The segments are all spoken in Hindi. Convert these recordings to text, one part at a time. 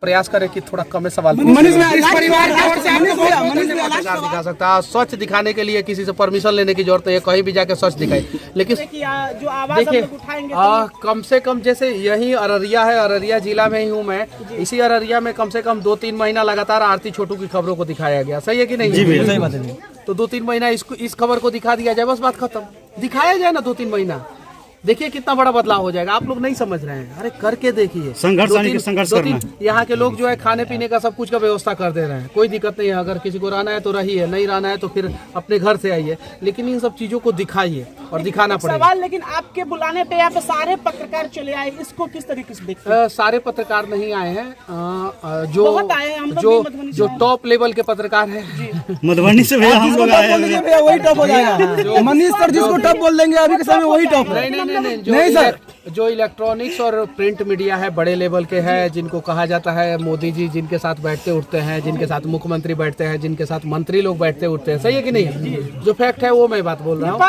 प्रयास करें कि थोड़ा कम सवाल दिखा सकता है। स्वच्छ दिखाने के लिए किसी से परमिशन लेने की जरूरत नहीं है, कहीं भी जाके स्वच्छ दिखाए। लेकिन जो आवाज हम लोग उठाएंगे कम से कम जैसे यही अररिया है, अररिया जिला में ही हूँ मैं, इसी अररिया में कम से कम 2-3 महीना लगातार आरती छोटू की खबरों को दिखाया गया। सही है कि नहीं? जी सही बात है। तो 2-3 महीना इस खबर को दिखा दिया जाए, बस बात खत्म। दिखाया जाए ना 2-3 महीना, देखिए कितना बड़ा बदलाव हो जाएगा। आप लोग नहीं समझ रहे हैं, अरे करके देखिए। संघर्ष करना। यहाँ के लोग जो है खाने पीने का सब कुछ का व्यवस्था कर दे रहे हैं, कोई दिक्कत नहीं है। अगर किसी को रहना है तो रहिए, नहीं रहना है तो फिर अपने घर से आइए, लेकिन इन सब चीजों को दिखाइए और दिखाना पड़ेगा। सवाल, लेकिन आपके बुलाने पे यहाँ पे सारे पत्रकार चले आए, इसको किस तरीके से देखते हैं? सारे पत्रकार नहीं आए हैं, जो टॉप लेवल के पत्रकार हैं। मधुबनी से भैया हम लोग आए हैं, वही टॉप हो जाएगा। मनीष सर जिसको टॉप बोल देंगे अभी के समय वही टॉप है। नहीं सर, जो इलेक्ट्रॉनिक्स और प्रिंट मीडिया है बड़े लेवल के हैं, जिनको कहा जाता है मोदी जी, जिनके साथ बैठते उठते हैं, जिनके साथ मुख्यमंत्री बैठते हैं, जिनके साथ मंत्री लोग बैठते उठते हैं। सही है कि नहीं? जो फैक्ट है वो मैं बात बोल रहा हूँ।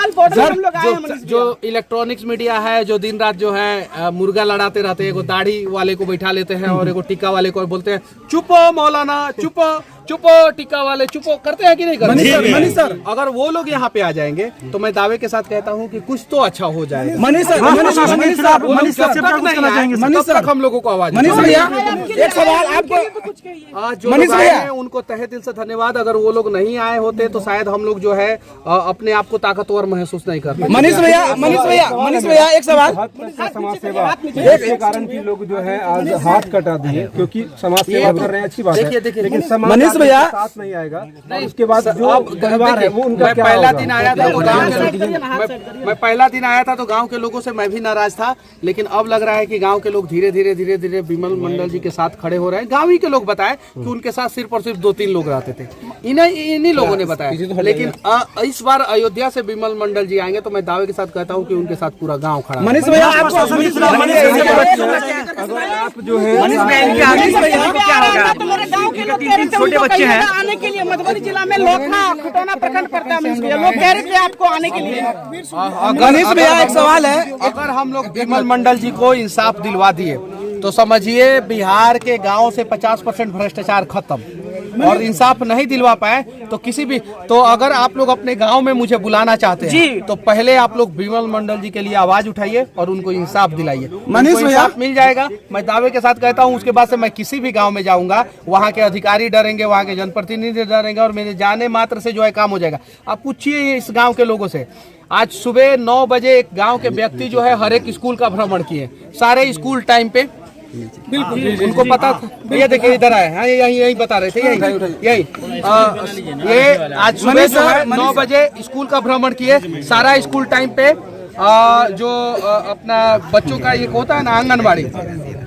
जो इलेक्ट्रॉनिक्स मीडिया है, जो दिन रात जो है मुर्गा लड़ाते रहते हैं, एगो दाढ़ी वाले को बैठा लेते हैं और एगो टिक्का वाले को बोलते हैं चुपो मौलाना, चुपो चुपो, टिक्का वाले चुपो, करते हैं कि नहीं करते? मनीष सर, अगर वो लोग यहाँ पे आ जाएंगे तो मैं दावे के साथ कहता हूँ कि कुछ तो अच्छा हो जाएगा। मनीष सर, हम लोगों को आवाज। मनीष भैया एक सवाल आपको, जो लोग आए हैं उनको तहे दिल से धन्यवाद। अगर वो लोग नहीं आए होते तो शायद हम लोग जो है अपने आप को ताकतवर महसूस नहीं करते। मनीष भैया एक सवाल, समाज सेवा के कारण की लोग जो है आज हाथ कटा दिए, क्योंकि समाज सेवा कर रहे हैं, अच्छी बात है, लेकिन समाज भैया साथ नहीं आएगा। नहीं, उसके बाद जो परिवार है वो उनका क्या होगा? पहला दिन आया था तो मैं पहला दिन आया था तो गांव के लोगों से मैं भी नाराज था, लेकिन अब लग रहा है कि गांव के लोग धीरे धीरे विमल मंडल जी के साथ खड़े हो रहे हैं। गांव ही के लोग बताए कि उनके साथ सिर्फ और सिर्फ 2-3 लोग रहते थे, इन्हीं लोगों ने बताया। लेकिन इस बार अयोध्या से विमल मंडल जी आएंगे तो मैं दावे के साथ कहता हूँ कि उनके साथ पूरा गाँव खड़ा है। मनीष भैया आप जो है छोटे बच्चे हैं आने के लिए मधुबनी जिला में लोखा खटौना प्रखंड पड़ता है, लोग कह रहे थे आपको आने के लिए। गणेश भैया एक सवाल है, अगर हम लोग विमल मंडल जी को इंसाफ दिलवा दिए तो समझिए बिहार के गांव से 50% भ्रष्टाचार खत्म। और इंसाफ नहीं दिलवा पाए तो किसी भी, तो अगर आप लोग अपने गांव में मुझे बुलाना चाहते हैं तो पहले आप लोग विमल मंडल जी के लिए आवाज उठाइए और उनको इंसाफ दिलाइए। मनीष इंसाफ मिल जाएगा, मैं दावे के साथ कहता हूं। उसके बाद से मैं किसी भी गांव में जाऊंगा, वहां के अधिकारी डरेंगे, वहां के जनप्रतिनिधि डरेंगे और मेरे जाने मात्र से जो है काम हो जाएगा। आप पूछिए इस गाँव के लोगों से, आज सुबह 9 बजे एक गाँव के व्यक्ति जो है हर एक स्कूल का भ्रमण किए, सारे स्कूल टाइम पे, बिल्कुल उनको पता था। ये देखिए इधर आए, हाँ यही बता रहे थे, यही ये आज सुबह जो है 9 बजे स्कूल का भ्रमण किए, सारा स्कूल टाइम पे। जो अपना बच्चों का एक होता है ना आंगनबाड़ी,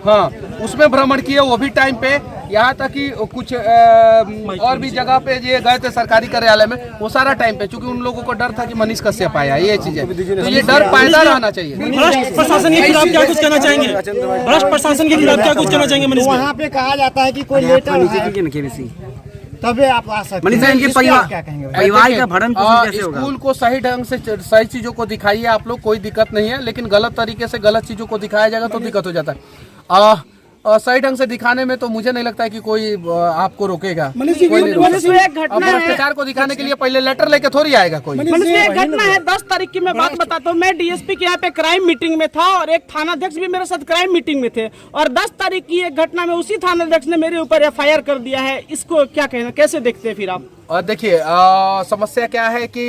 हाँ उसमें भ्रमण किए, वो भी टाइम पे। यहाँ तक कि कुछ और भी जगह पे ये गए थे सरकारी कार्यालय में, वो सारा टाइम पे, क्योंकि उन लोगों को डर था कि मनीष कश्यप आया, ये चीजें, तो ये डर पैदा रहना चाहिए। भ्रष्ट प्रशासन के खिलाफ क्या कुछ कहना चाहेंगे? भ्रष्ट प्रशासन के खिलाफ क्या कुछ कहना चाहेंगे मनीष? वहाँ पे कहा जाता है कि कोई लेटर तभी आप आ सकते हैं। परिवार का भरण पोषण कैसे होगा? स्कूल को सही ढंग से सही चीजों को दिखाइए आप लोग, कोई दिक्कत नहीं है, लेकिन गलत तरीके से गलत चीजों को दिखाया जाएगा तो दिक्कत हो जाता है। सही ढंग से दिखाने में तो मुझे नहीं लगता है कि कोई आपको रोकेगा। भ्रष्टाचार को दिखाने के लिए पहले लेटर लेके थोड़ी आएगा कोई। एक घटना है 10 तारीख की मैं बात बताता हूँ। मैं डीएसपी के यहाँ पे क्राइम मीटिंग में था और एक थानाध्यक्ष भी मेरे साथ क्राइम मीटिंग में थे, और 10 तारीख की एक घटना में उसी थानाध्यक्ष ने मेरे ऊपर FIR कर दिया है। इसको क्या कहना, कैसे देखते हैं फिर आप? देखिए समस्या क्या है कि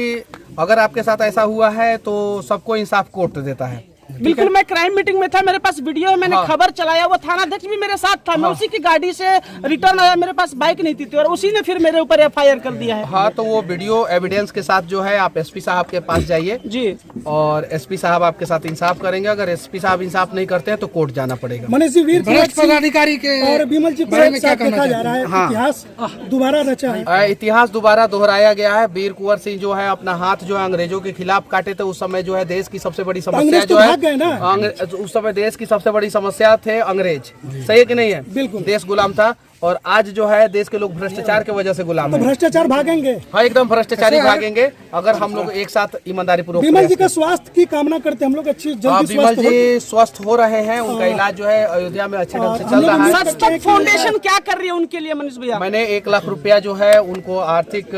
अगर आपके साथ ऐसा हुआ है तो सबको इंसाफ कोर्ट देता है। बिल्कुल, मैं क्राइम मीटिंग में था, मेरे पास वीडियो है, मैंने खबर चलाया, वो थानाध्यक्ष भी मेरे साथ था। मैं उसी की गाड़ी से रिटर्न आया, मेरे पास बाइक नहीं थी और उसी ने फिर मेरे ऊपर FIR कर दिया है। हाँ, तो वो वीडियो एविडेंस के साथ जो है आप SP साहब के पास जाइए जी, और SP साहब आपके साथ इंसाफ करेंगे। अगर SP साहब इंसाफ नहीं करते हैं तो कोर्ट जाना पड़ेगा। मनीष जी, वीर पदाधिकारी के और विमल जी बारे में क्या कहना जा रहा है? इतिहास दोबारा रचा है, इतिहास दोबारा दोहराया गया है। वीर कुंवर सिंह जो है अपना हाथ जो है अंग्रेजों के खिलाफ काटे थे, उस समय जो है देश की सबसे बड़ी समस्या जो है, उस समय देश की सबसे बड़ी समस्या थे अंग्रेज। सही है कि नहीं है? बिल्कुल, देश गुलाम था। और आज जो है देश के लोग भ्रष्टाचार की वजह से गुलाम तो है। भ्रष्टाचार भागेंगे। हाँ, एकदम भ्रष्टाचारी भागेंगे अगर हम लोग एक साथ ईमानदारी पूर्वक। विमल जी का स्वास्थ्य की कामना करते हैं हम लोग, अच्छी जल्दी विमल स्वस्थ हो। जी स्वस्थ हो रहे हैं, उनका इलाज जो है अयोध्या में अच्छे ढंग से चल रहा है। सच तक फाउंडेशन क्या कर रही है उनके लिए मनीष भैया? मैंने 1 लाख रुपया जो है उनको आर्थिक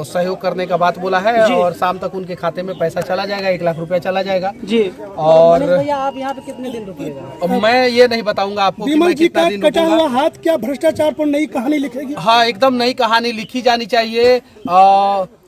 सहयोग करने का बात बोला है और शाम तक उनके खाते में पैसा चला जाएगा, 1 लाख रुपया चला जाएगा जी। और भैया आप यहाँ पे कितने दिन रुकिएगा? मैं ये नहीं बताऊंगा आपको कि विमल मैं जी कितना का दिन कटा रुकूंगा। हुआ हाथ क्या भ्रष्टाचार पर नई कहानी लिखेगी? हाँ, एकदम नई कहानी लिखी जानी चाहिए।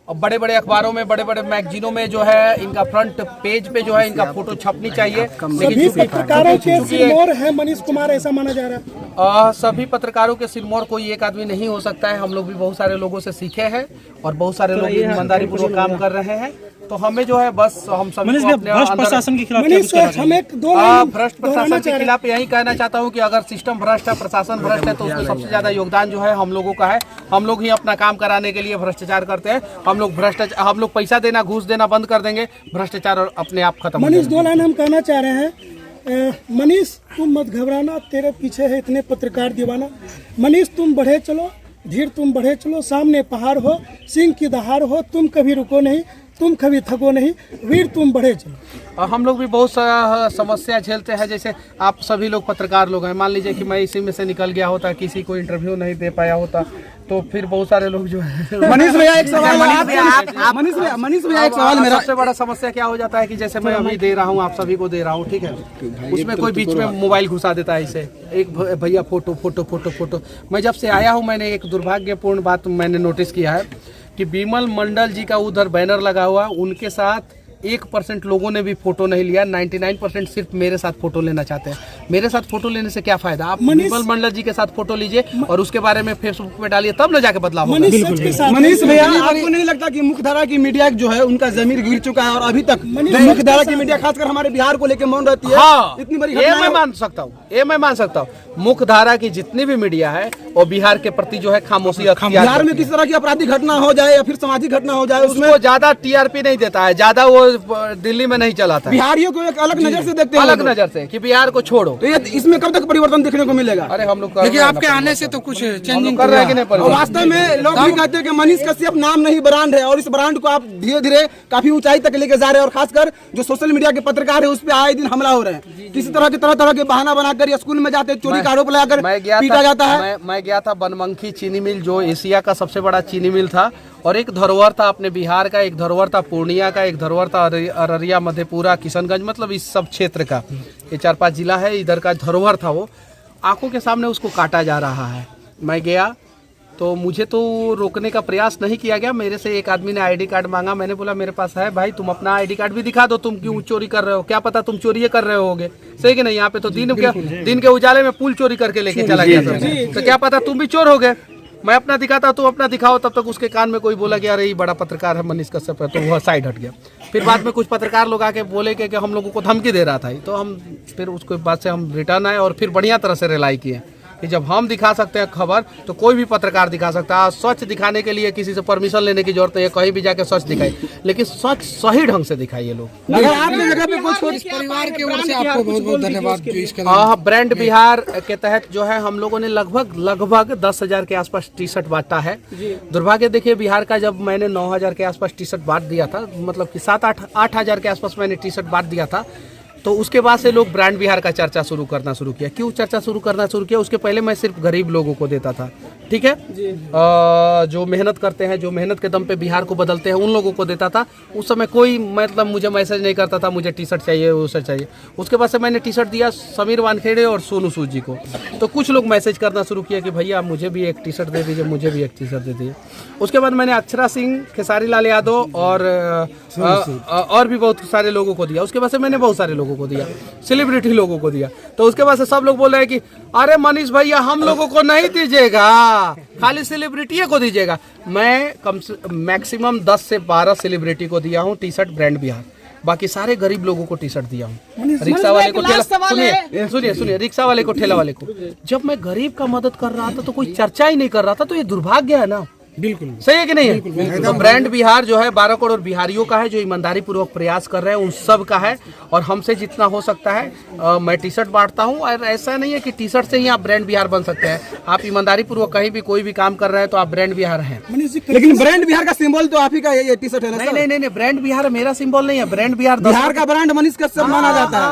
बड़े बड़े अखबारों में, बड़े बड़े मैगजीनों में जो है इनका फ्रंट पेज पे जो है इनका फोटो छपनी चाहिए। सभी पत्रकारों के सिरमौर है मनीष कुमार, ऐसा माना जा रहा है। सभी पत्रकारों के सिरमौर कोई एक आदमी नहीं हो सकता है। हम लोग भी बहुत सारे लोगों से सीखे हैं और बहुत सारे लोग ईमानदारी पूर्वक काम कर रहे हैं। तो हमें जो है बस हम सभी मनीष को भैया अपने भ्रष्ट अंदर- प्रशासन के खिलाफ क्या मनीष कुछ कहना हम एक दो भ्रष्ट प्रशासन के खिलाफ यही कहना चाहता हूँ कि अगर सिस्टम भ्रष्ट है, प्रशासन भ्रष्ट है, तो उसमें सबसे ज्यादा योगदान जो है हम लोगों का है। हम लोग ही अपना काम कराने के लिए भ्रष्टाचार करते हैं। हम लोग पैसा देना, घूस देना बंद कर देंगे, भ्रष्टाचार और अपने आप खत्म हो मनीष जाएगा। 2 लाइन हम कहना चाह रहे हैं। मनीष तुम मत घबराना, तेरे पीछे है इतने पत्रकार दीवाना। मनीष तुम बढ़े चलो, धीर तुम बढ़े चलो, सामने पहाड़ हो, सिंह की दहाड़ हो, तुम कभी रुको नहीं, तुम कभी थको नहीं, वीर तुम बढ़े चलो। और हम लोग भी बहुत सारा समस्या झेलते हैं। जैसे आप सभी लोग पत्रकार लोग हैं, मान लीजिए कि मैं इसी में से निकल गया होता, किसी को इंटरव्यू नहीं दे पाया होता, तो फिर बहुत सारे लोग जो है। मनीष भैया एक सवाल, मनीष भैया एक सवाल मेरा। सबसे बड़ा समस्या क्या हो जाता है कि जैसे मैं अभी दे रहा हूँ, आप सभी को दे रहा हूँ, ठीक है, उसमें कोई बीच में मोबाइल घुसा देता है। इसे एक भैया फोटो फोटो फोटो फोटो। मैं जब से आया हूँ मैंने एक दुर्भाग्यपूर्ण बात मैंने नोटिस किया है कि विमल मंडल जी का उधर बैनर लगा हुआ, उनके साथ 1% लोगों ने भी फोटो नहीं लिया। 99% सिर्फ मेरे साथ फोटो लेना चाहते हैं। मेरे साथ फोटो लेने से क्या फायदा? आप विमल मंडल जी के साथ फोटो लीजिए और उसके बारे में फेसबुक पे डालिए, तब न जाके बदलाव होगा। मनीष भैया आपको नहीं लगता कि मुख्यधारा की मीडिया जो है उनका जमीर गिर चुका है और अभी तक मुख्यधारा की मीडिया खासकर हमारे बिहार को लेकर मौन रहती है? हाँ, इतनी बड़ी ये मैं मान सकता हूँ, ये मैं मान सकता हूँ। मुख्य धारा की जितनी भी मीडिया है वो बिहार के प्रति जो है खामोशी बिहार में किस तरह की आपराधिक घटना हो जाए या फिर सामाजिक घटना हो जाए, उसमें उसको ज्यादा टीआरपी नहीं देता है, ज्यादा वो दिल्ली में नहीं चलाता है। बिहारियों को एक अलग नजर से देखते हैं, अलग नजर से कि बिहार को छोड़ो। तो ये इसमें कब तक परिवर्तन देखने को मिलेगा? अरे हम लोग देखिए आपके आने से तो कुछ चेंजिंग कर रहे हैं कि नहीं और परिवर्तन? वास्तव में लोग भी कहते हैं कि मनीष कश्यप नाम नहीं ब्रांड है और इस ब्रांड को आप धीरे धीरे काफी ऊंचाई तक लेके जा रहे हैं और खासकर जो सोशल मीडिया के पत्रकार है उस पर आए दिन हमला हो रहे हैं। किसी तरह के तरह के बहाना बनाकर स्कूल में जाते चोरी का आरोप लगाकर पीटा जाता है। मैं गया था बनमंखी चीनी मिल, जो एशिया का सबसे बड़ा चीनी मिल था और एक धरोहर था अपने बिहार का, एक धरोहर था पूर्णिया का, एक धरोहर था अररिया, मधेपुरा, किशनगंज, मतलब इस सब क्षेत्र का, ये 4-5 जिला है, इधर का धरोहर था। वो आंखों के सामने उसको काटा जा रहा है। मैं गया तो मुझे तो रोकने का प्रयास नहीं किया गया। मेरे से एक आदमी ने आईडी कार्ड मांगा, मैंने बोला मेरे पास है भाई, तुम अपना आईडी कार्ड भी दिखा दो, तुम क्यों चोरी कर रहे हो, क्या पता तुम चोरी कर रहे होगे, सही कि नहीं? यहाँ पे तो दिन के उजाले में पुल चोरी करके लेके चला गया था, तो क्या पता तुम भी चोर हो गए। मैं अपना दिखाता, तुम अपना दिखाओ। तब तक उसके कान में कोई बोला कि अरे ये बड़ा पत्रकार है मनीष कश्यप है, तो वह साइड हट गया। फिर बाद में कुछ पत्रकार लोग आके बोले कि हम लोगों को धमकी दे रहा था, तो हम फिर उसके बाद से हम रिटर्न आए और फिर बढ़िया तरह से रिलाई किए कि जब हम दिखा सकते हैं खबर तो कोई भी पत्रकार दिखा सकता है। सच दिखाने के लिए किसी से परमिशन लेने की जरूरत नहीं है, कहीं भी जाके सच दिखाई, लेकिन सच सही ढंग से दिखाइए लोग। अगर आपकी जगह पे कुछ परिवार की ओर से आपको बहुत बहुत धन्यवाद जो इसका ब्रांड बिहार के तहत जो है हम लोगों ने लगभग 10,000 के आसपास टी शर्ट बांटा है। दुर्भाग्य देखिए बिहार का, जब मैंने 9,000 के आसपास टी शर्ट बांट दिया था, मतलब कि 7-8 के आसपास मैंने टी शर्ट बांट दिया था, तो उसके बाद से लोग ब्रांड बिहार का चर्चा करना शुरू किया। क्यों चर्चा करना शुरू किया? उसके पहले मैं सिर्फ गरीब लोगों को देता था, ठीक है, जो मेहनत करते हैं, जो मेहनत के दम पे बिहार को बदलते हैं, उन लोगों को देता था। उस समय कोई मतलब मुझे मैसेज नहीं करता था मुझे टी शर्ट चाहिए, उसे चाहिए। उसके बाद से मैंने टी शर्ट दिया समीर वानखेड़े और सोनू सूद जी को, तो कुछ लोग मैसेज करना शुरू किया कि भैया मुझे भी एक टी शर्ट दे दीजिए, मुझे भी एक टी शर्ट दे दीजिए। उसके बाद मैंने अक्षरा सिंह, खेसारी लाल यादव और भी बहुत सारे लोगों को दिया। उसके बाद से मैंने बहुत सारे लोगों को दिया, सेलिब्रिटी लोगों को दिया। तो उसके बाद से सब लोग बोल रहे हैं कि अरे मनीष भैया हम लोगों को नहीं दीजिएगा, खाली सेलिब्रिटी को दीजिएगा। मैं मैक्सिमम 10 से 12 सेलिब्रिटी को दिया हूँ टी शर्ट ब्रांड बिहार, बाकी सारे गरीब लोगों को टी शर्ट दिया हूँ। रिक्शा वाले को सुनिए रिक्शा वाले को, ठेला वाले को। जब मैं गरीब का मदद कर रहा था तो कोई चर्चा ही नहीं कर रहा था, तो ये दुर्भाग्य है ना। बिल्कुल सही है कि नहीं है? तो ब्रांड बिहार जो है 12 करोड़ बिहारियों का है, जो ईमानदारी पूर्वक प्रयास कर रहे हैं उन सब का है। और हमसे जितना हो सकता है मैं टी शर्ट बांटता हूँ। और ऐसा नहीं है कि टी शर्ट से ही आप ब्रांड बिहार बन सकते हैं। आप ईमानदारी पूर्वक कहीं भी कोई भी काम कर रहे हैं तो आप ब्रांड बिहार हैं। लेकिन ब्रांड बिहार का सिंबल तो आप ही का ये टी शर्ट है ना? नहीं, ब्रांड बिहार मेरा सिंबल नहीं है। ब्रांड बिहार बिहार का ब्रांड मनीष कश्यप माना जाता है।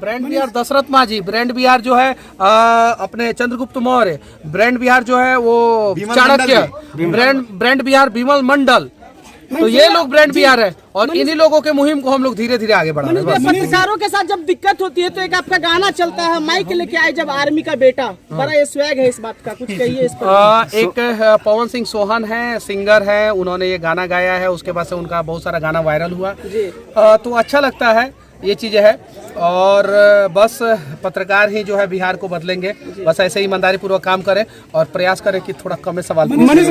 ब्रांड बिहार दशरथ माझी, ब्रांड बिहार जो है अपने चंद्रगुप्त मौर्य, ब्रांड बिहार जो है वो चाणक्य, ब्रांड बिहार विमल मंडल। तो ये लोग ब्रांड बिहार है और इन्हीं लोगों के मुहिम को हम लोग धीरे धीरे आगे बढ़ा रहे हैं। पत्रकारों के साथ जब दिक्कत होती है तो एक आपका गाना चलता है, माइक लेके आए जब आर्मी का बेटा, बड़ा ये स्वैग है इस बात का, कुछ कहिए इस पर। एक पवन सिंह सोहन है, सिंगर है, उन्होंने ये गाना गाया है, उसके बाद से उनका बहुत सारा गाना वायरल हुआ। तो अच्छा लगता है, ये चीजें है। और बस पत्रकार ही जो है बिहार को बदलेंगे। बस ऐसे ही ईमानदारी पूर्वक काम करें और प्रयास करें कि थोड़ा कम सवाल। मनीष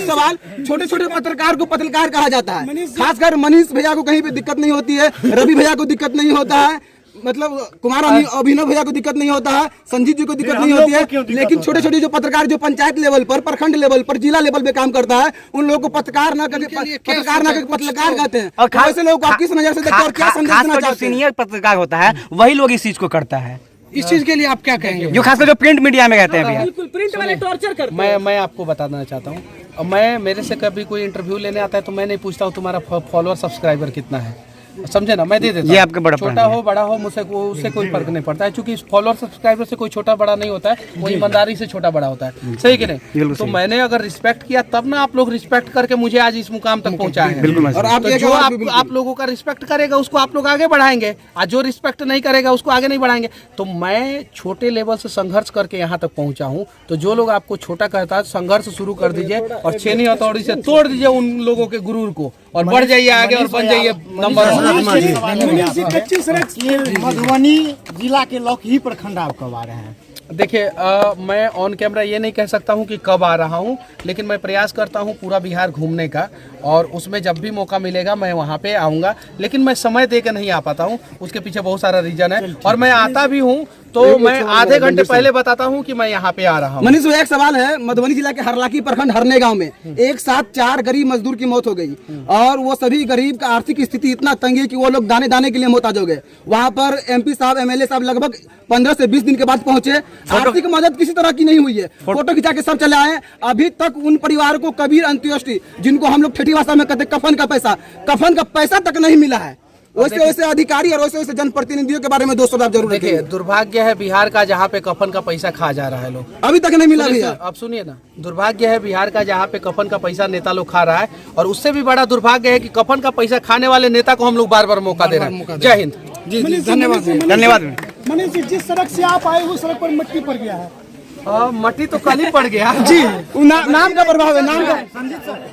सवाल, छोटे छोटे पत्रकार को पत्रकार कहा जाता है। खासकर मनीष भैया को कहीं पे दिक्कत नहीं होती है, रवि भैया को दिक्कत नहीं होता है, मतलब कुमार अभिनव भैया को दिक्कत नहीं होता है, संजीव जी को दिक्कत नहीं होती है। लेकिन छोटे छोटे जो पत्रकार जो पंचायत लेवल पर, प्रखंड लेवल पर, जिला लेवल पे काम करता है, उन लोगों को पत्रकार ना करके पत्रकार कहते हैं। और ऐसे लोगों को आप किस नजर से देखते हैं और क्या संदेश देना चाहते हैं? सीनियर पत्रकार होता है वही लोग इस चीज को करता है। इस चीज के लिए आप क्या कहेंगे? जो खासकर जो प्रिंट मीडिया में कहते हैं भैया, बिल्कुल प्रिंट वाले टॉर्चर करते हैं। मैं आपको बताना चाहता हूँ, मैं मेरे से कभी कोई इंटरव्यू लेने आता है तो मैं नहीं पूछता हूँ तुम्हारा फॉलोअर सब्सक्राइबर कितना है, समझे ना, मैं दे देता हूँ। ये आपका बड़ा छोटा हो बड़ा हो मुझसे उससे कोई फर्क नहीं पड़ता है, क्योंकि फॉलोअर सब्सक्राइबर से कोई छोटा बड़ा नहीं होता है, वो ईमानदारी से छोटा बड़ा होता है। सही कि नहीं? तो मैंने अगर रिस्पेक्ट किया तब ना आप लोग रिस्पेक्ट करके मुझे आज इस मुकाम तक पहुंचाए हैं। और आप लोगों का रिस्पेक्ट करेगा उसको आप लोग आगे बढ़ाएंगे, और जो रिस्पेक्ट नहीं करेगा उसको आगे नहीं बढ़ाएंगे। तो मैं छोटे लेवल से संघर्ष करके यहाँ तक पहुंचा हूँ। तो जो लोग आपको छोटा कहता है, संघर्ष शुरू कर दीजिए और छेनी हथौड़ी से तोड़ दीजिए उन लोगों के गुरूर को और बढ़ जाइए आगे और बन जाइए नंबर। मधुबनी जिला के लौकी प्रखंड आप कब आ रहे हैं? देखिए मैं ऑन कैमरा ये नहीं कह सकता हूँ कि कब आ रहा हूँ, लेकिन मैं प्रयास करता हूँ पूरा बिहार घूमने का, और उसमें जब भी मौका मिलेगा मैं वहाँ पे आऊँगा। लेकिन मैं समय दे के नहीं आ पाता हूँ, उसके पीछे बहुत सारा रीजन है। और मैं आता भी हूँ तो मैं आधे घंटे पहले बताता हूँ कि मैं यहाँ पे आ रहा हूँ। मनीष भाई एक सवाल है, मधुबनी जिला के हरलाकी प्रखंड हरने गांव में एक साथ 4 गरीब मजदूर की मौत हो गई और वो सभी गरीब का आर्थिक स्थिति इतना तंग है कि वो लोग दाने दाने के लिए मोहताज हो गए। वहाँ पर एमपी साहब एमएलए साहब लगभग 15 से 20 दिन के बाद पहुंचे। आर्थिक मदद किसी तरह की नहीं हुई है, फोटो खिंचा के सब चले आए। अभी तक उन परिवार को कबीर अंत्योष्टि, जिनको हम लोग ठेठी भाषा में कहते कफन का पैसा तक नहीं मिला है। वैसे अधिकारी और वैसे जनप्रतिनिधियों के बारे में 200 बार जरूर देखिए। दुर्भाग्य है बिहार का जहाँ पे कफन का पैसा खा जा रहा है लोग, अभी तक नहीं मिला भैया। अब सुनिए ना, दुर्भाग्य है बिहार का जहाँ पे कफन का पैसा नेता लोग खा रहा है, और उससे भी बड़ा दुर्भाग्य है कि कफन का पैसा खाने वाले नेता को हम लोग बार बार मौका दे रहे हैं। जय हिंद। जी धन्यवाद। मनीष जी, जिस सड़क से आप आए उस सड़क पर मिट्टी पड़ गया है। मट्टी तो कल ही पड़ गया जी। नाम का प्रभाव है, नाम का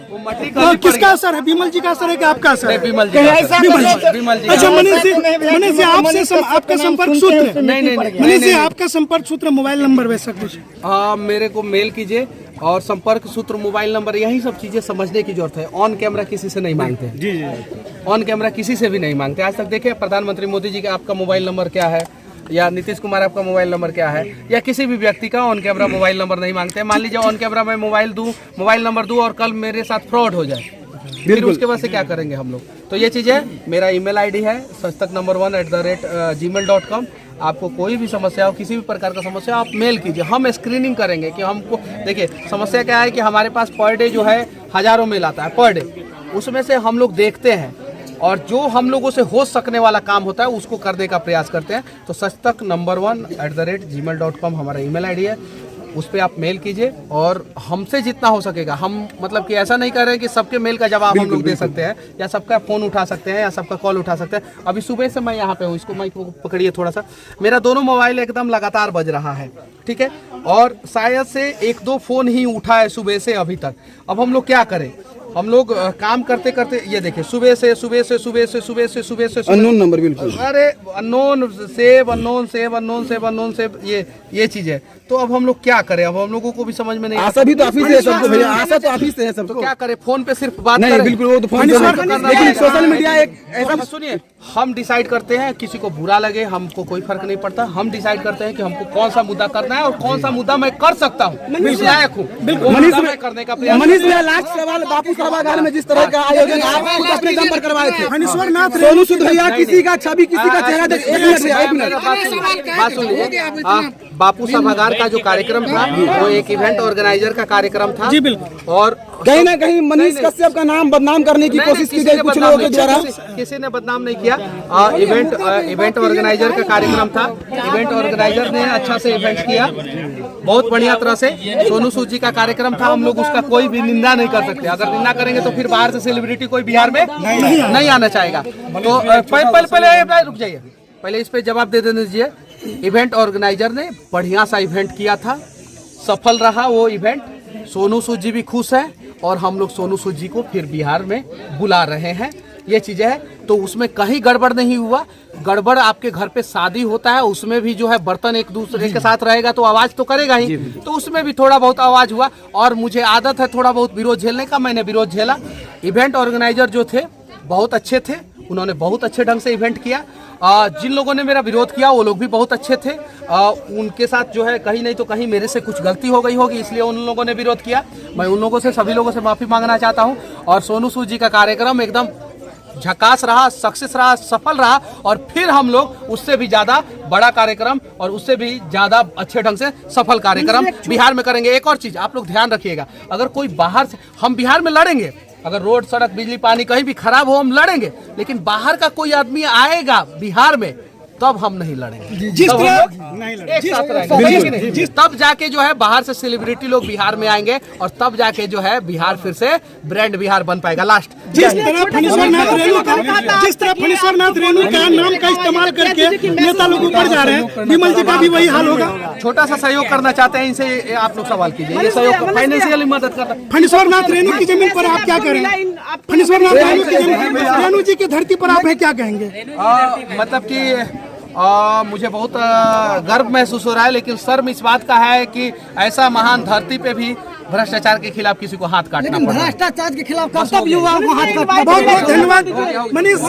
वो मट्टी कल किसका असर है? विमल जी का असर है कि आपका असर है? विमल जी। अच्छा मनीष जी, आपसे आपका संपर्क सूत्र नहीं मनीष जी, आपका संपर्क सूत्र मोबाइल नंबर वैसा कुछ? मेरे को मेल कीजिए और संपर्क सूत्र मोबाइल नंबर, यही सब चीजें समझने की जरूरत है। ऑन कैमरा किसी से नहीं मांगते जी, ऑन कैमरा किसी से भी नहीं मांगते। आज तक देखिए प्रधानमंत्री मोदी जी का आपका मोबाइल नंबर क्या है, या नीतीश कुमार आपका मोबाइल नंबर क्या है, या किसी भी व्यक्ति का ऑन कैमरा मोबाइल नंबर नहीं मांगते। मान लीजिए ऑन कैमरा मैं मोबाइल नंबर दूं और कल मेरे साथ फ्रॉड हो जाए, फिर उसके बाद से क्या करेंगे हम लोग? तो ये चीजें, मेरा ईमेल आईडी है sajtak1@gmail.com। आपको कोई भी समस्या हो, किसी भी प्रकार का समस्या, आप मेल कीजिए, हम स्क्रीनिंग करेंगे कि हमको। देखिए समस्या क्या है कि हमारे पास पर डे जो है हजारों मेल आता है पर डे, उसमें से हम लोग देखते हैं और जो हम लोगों से हो सकने वाला काम होता है उसको करने का प्रयास करते हैं। तो sajtak1@gmail.com हमारा ईमेल आईडी है, उस पर आप मेल कीजिए और हमसे जितना हो सकेगा, हम मतलब कि ऐसा नहीं कर रहे हैं कि सबके मेल का जवाब हम लोग दे सकते हैं, या सबका फ़ोन उठा सकते हैं, या सबका कॉल उठा सकते हैं। अभी सुबह से मैं यहाँ पे हूँ, इसको माइक को पकड़िए थोड़ा सा, मेरा दोनों मोबाइल एकदम लगातार बज रहा है, ठीक है, और शायद से 1-2 फ़ोन ही उठा है सुबह से अभी तक। अब हम लोग क्या करें? हम लोग काम करते करते ये देखिए सुबह से अननोन नंबर बिल्कुल। अरे अननोन सेव ये चीज है। तो अब हम लोग क्या करें? अब हम लोगों को भी समझ में नहीं आशा भी तो ऑफिस से है सबको भैया, आशा तो ऑफिस से है सबको। तो क्या करें? फोन पे सिर्फ बात नहीं करें? बिल्कुल वो तो फोन पे लेकिन सोशल मीडिया एक ऐसा सुनिए, हम डिसाइड करते हैं, किसी को बुरा लगे हमको कोई फर्क नहीं पड़ता। हम डिसाइड करते हैं कि हमको कौन सा मुद्दा करना है और कौन सा मुद्दा मैं कर सकता हूँ, लायक हूँ मनीष करने का प्रयास। मनीष भैया लास्ट सवाल, बापू सभागार में जिस तरह का आयोजन आप खुद अपने दम पर करवाए थे, फणीश्वरनाथ सोनू सूद भैया किसी का छवि किसी का चेहरा देख, एक मिनट भैया, एक मिनट बात सुन लीजिए। बापू सभागार का जो कार्यक्रम था वो एक इवेंट ऑर्गेनाइजर का कार्यक्रम था। जी बिल्कुल। और कहीं ना कहीं मनीष कश्यप का नाम बदनाम करने की कोशिश की गई कुछ लोगों के द्वारा। किसी ने बदनाम नहीं किया। इवेंट ऑर्गेनाइजर का कार्यक्रम था। इवेंट ऑर्गेनाइजर ने अच्छा से इवेंट किया, बहुत बढ़िया तरह से। सोनू सूद जी का कार्यक्रम था, हम लोग उसका कोई भी निंदा नहीं कर सकते। अगर निंदा करेंगे तो फिर बाहर से सेलिब्रिटी कोई बिहार में नहीं आना चाहेगा। तो पहले रुक जाइए, पहले इस पे जवाब दे देने दीजिए। इवेंट ऑर्गेनाइजर ने बढ़िया सा इवेंट किया था, सफल रहा वो इवेंट। सोनू सूद जी भी खुश है और हम लोग सोनू सूद जी को फिर बिहार में बुला रहे हैं। ये चीजें है, तो उसमें कहीं गड़बड़ नहीं हुआ। गड़बड़ आपके घर पे शादी होता है, उसमें भी जो है बर्तन एक दूसरे के साथ रहेगा तो आवाज तो करेगा ही, तो उसमें भी थोड़ा बहुत आवाज हुआ। और मुझे आदत है थोड़ा बहुत विरोध झेलने का, मैंने विरोध झेला। इवेंट ऑर्गेनाइजर जो थे बहुत अच्छे थे, उन्होंने बहुत अच्छे ढंग से इवेंट किया। जिन लोगों ने मेरा विरोध किया वो लोग भी बहुत अच्छे थे। उनके साथ जो है कहीं नहीं तो कहीं मेरे से कुछ गलती हो गई होगी, इसलिए उन लोगों ने विरोध किया। मैं उन लोगों से, सभी लोगों से माफी मांगना चाहता हूं। और सोनू सूद जी का कार्यक्रम एकदम झकास रहा, सक्सेस रहा, सफल रहा। और फिर हम लोग उससे भी ज्यादा बड़ा कार्यक्रम और उससे भी ज्यादा अच्छे ढंग से सफल कार्यक्रम बिहार में करेंगे। एक और चीज आप लोग ध्यान रखिएगा, अगर कोई बाहर से, हम बिहार में लड़ेंगे, अगर रोड सड़क बिजली पानी कहीं भी खराब हो हम लड़ेंगे, लेकिन बाहर का कोई आदमी आएगा बिहार में तब हम नहीं लड़ेंगे। जिस तरह एक साथ रहेंगे, तब जाके जो है बाहर से सेलिब्रिटी लोग बिहार में आएंगे और तब जाके जो है बिहार फिर से ब्रांड बिहार बन पाएगा। लास्ट जिस तरह फणीश्वरनाथ रेणु का नाम का इस्तेमाल करके नेता लोग ऊपर जा रहे हैं, विमल जी का भी वही हाल होगा। छोटा सा सहयोग करना चाहते हैं, इनसे आप लोग सवाल कीजिए। ये सहयोग फाइनेंशियली मदद करता है। फणीश्वरनाथ रेणु की जमीन पर आप क्या करेंगे? फणीश्वरनाथ रेणु जी की धरती पर आप क्या कहेंगे? मतलब कि मुझे बहुत गर्व महसूस हो रहा है, लेकिन शर्म इस बात का है कि ऐसा महान धरती पे भी भ्रष्टाचार के खिलाफ किसी को हाथ काटना पड़ा। भ्रष्टाचार के खिलाफ कब तक युवाओं को हाथ काटना? बहुत बहुत धन्यवाद मनीष।